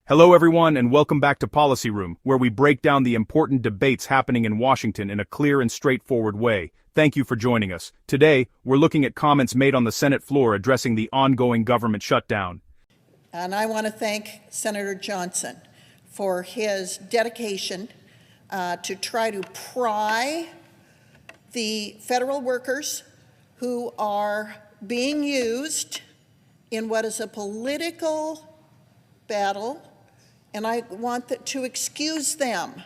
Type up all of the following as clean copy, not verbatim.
Hello everyone and welcome back to Policy Room, where we break down the important debates happening in Washington in a clear and straightforward way. Thank you for joining us. Today, we're looking at comments made on the Senate floor addressing the ongoing government shutdown. And I want to thank Senator Johnson for his dedication to try to pry the federal workers who are being used in what is a political battle, and I want to excuse them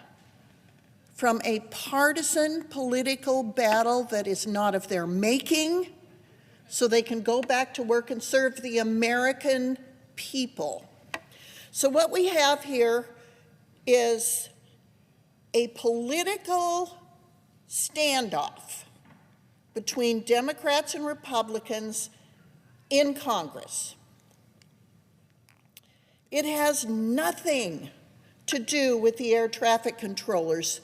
from a partisan political battle that is not of their making, so they can go back to work and serve the American people. So what we have here is a political standoff between Democrats and Republicans in Congress. It has nothing to do with the air traffic controllers.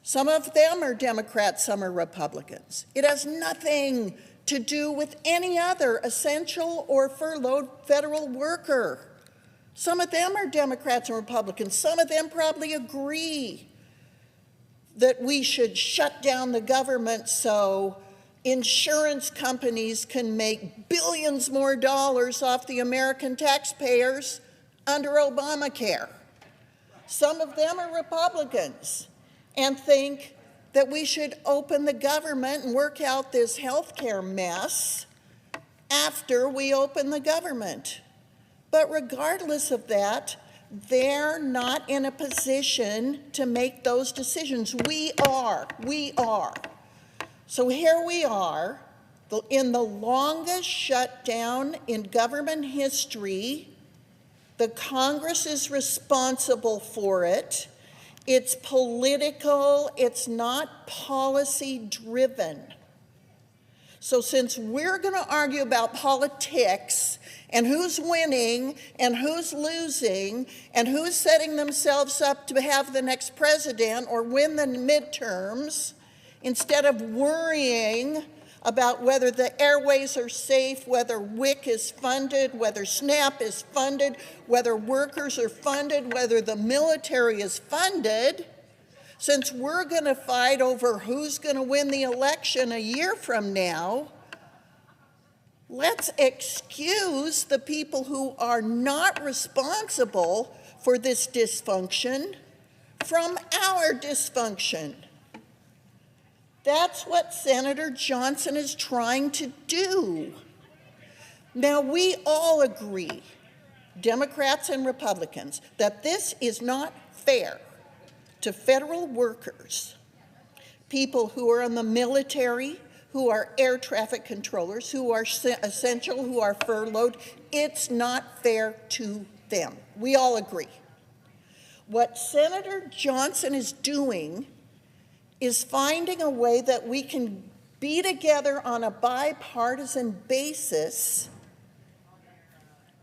Some of them are Democrats, some are Republicans. It has nothing to do with any other essential or furloughed federal worker. Some of them are Democrats and Republicans. Some of them probably agree that we should shut down the government so insurance companies can make billions more dollars off the American taxpayers under Obamacare. Some of them are Republicans and think that we should open the government and work out this healthcare mess after we open the government. But regardless of that, they're not in a position to make those decisions. We are. So here we are, in the longest shutdown in government history. The Congress is responsible for it. It's political, it's not policy-driven. So since we're going to argue about politics and who's winning and who's losing and who's setting themselves up to have the next president or win the midterms, instead of worrying about whether the airways are safe, whether WIC is funded, whether SNAP is funded, whether workers are funded, whether the military is funded, since we're going to fight over who's going to win the election a year from now, let's excuse the people who are not responsible for this dysfunction from our dysfunction. That's what Senator Johnson is trying to do. Now, we all agree, Democrats and Republicans, that this is not fair to federal workers, people who are in the military, who are air traffic controllers, who are essential, who are furloughed. It's not fair to them. We all agree. What Senator Johnson is doing is finding a way that we can be together on a bipartisan basis,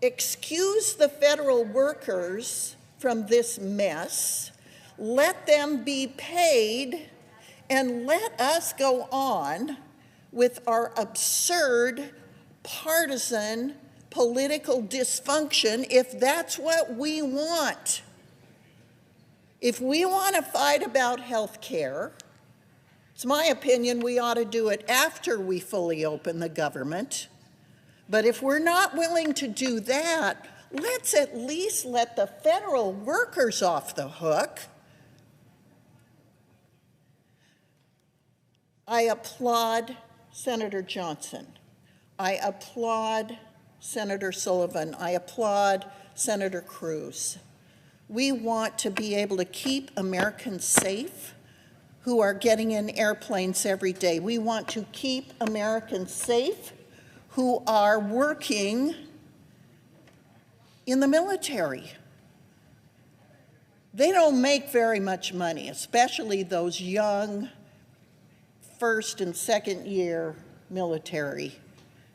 excuse the federal workers from this mess, let them be paid, and let us go on with our absurd partisan political dysfunction if that's what we want. If we want to fight about health care, it's my opinion we ought to do it after we fully open the government. But if we're not willing to do that, let's at least let the federal workers off the hook. I applaud Senator Johnson. I applaud Senator Sullivan. I applaud Senator Cruz. We want to be able to keep Americans safe who are getting in airplanes every day. We want to keep Americans safe who are working in the military. They don't make very much money, especially those young first and second year military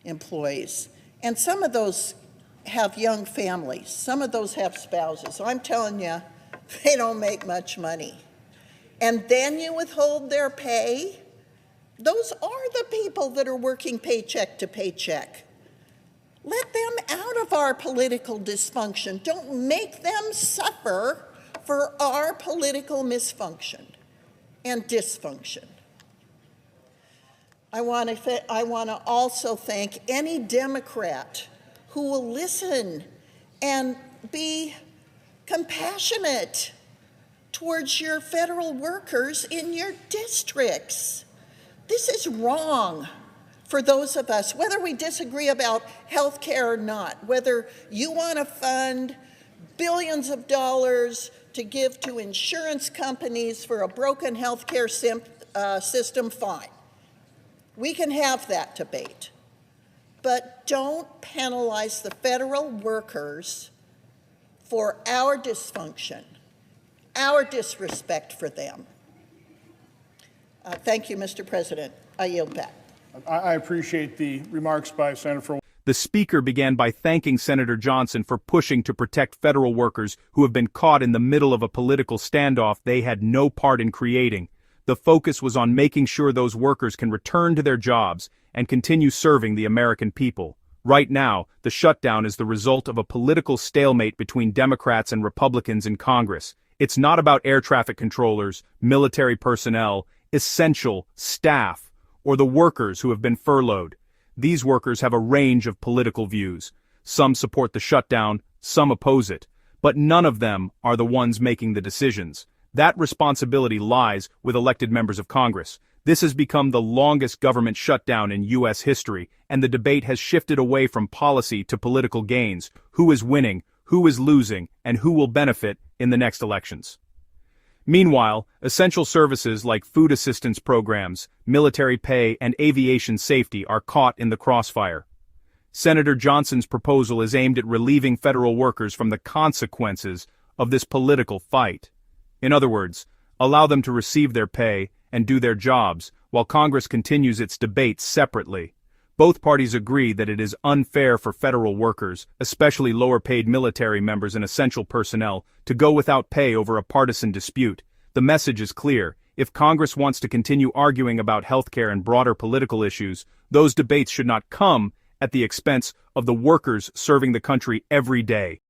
employees. And some of those have young families. Some of those have spouses. So I'm telling you, they don't make much money. And then you withhold their pay. Those are the people that are working paycheck to paycheck. Let them out of our political dysfunction. Don't make them suffer for our political misfunction and dysfunction. I want to also thank any Democrat who will listen and be compassionate towards your federal workers in your districts. This is wrong for those of us, whether we disagree about health care or not, whether you want to fund billions of dollars to give to insurance companies for a broken health care system, fine. We can have that debate. But don't penalize the federal workers for our dysfunction, our disrespect for them. Thank you, Mr. President. I yield back. I appreciate the remarks by Senator. The Speaker began by thanking Senator Johnson for pushing to protect federal workers who have been caught in the middle of a political standoff they had no part in creating. The focus was on making sure those workers can return to their jobs and continue serving the American people. Right now, the shutdown is the result of a political stalemate between Democrats and Republicans in Congress. It's not about air traffic controllers, military personnel, essential staff, or the workers who have been furloughed. These workers have a range of political views. Some support the shutdown, some oppose it, but none of them are the ones making the decisions. That responsibility lies with elected members of Congress. This has become the longest government shutdown in U.S. history, and the debate has shifted away from policy to political gains. Who is winning, who is losing, and who will benefit in the next elections? Meanwhile, essential services like food assistance programs, military pay, and aviation safety are caught in the crossfire. Senator Johnson's proposal is aimed at relieving federal workers from the consequences of this political fight. In other words, allow them to receive their pay and do their jobs, while Congress continues its debates separately. Both parties agree that it is unfair for federal workers, especially lower-paid military members and essential personnel, to go without pay over a partisan dispute. The message is clear. If Congress wants to continue arguing about healthcare and broader political issues, those debates should not come at the expense of the workers serving the country every day.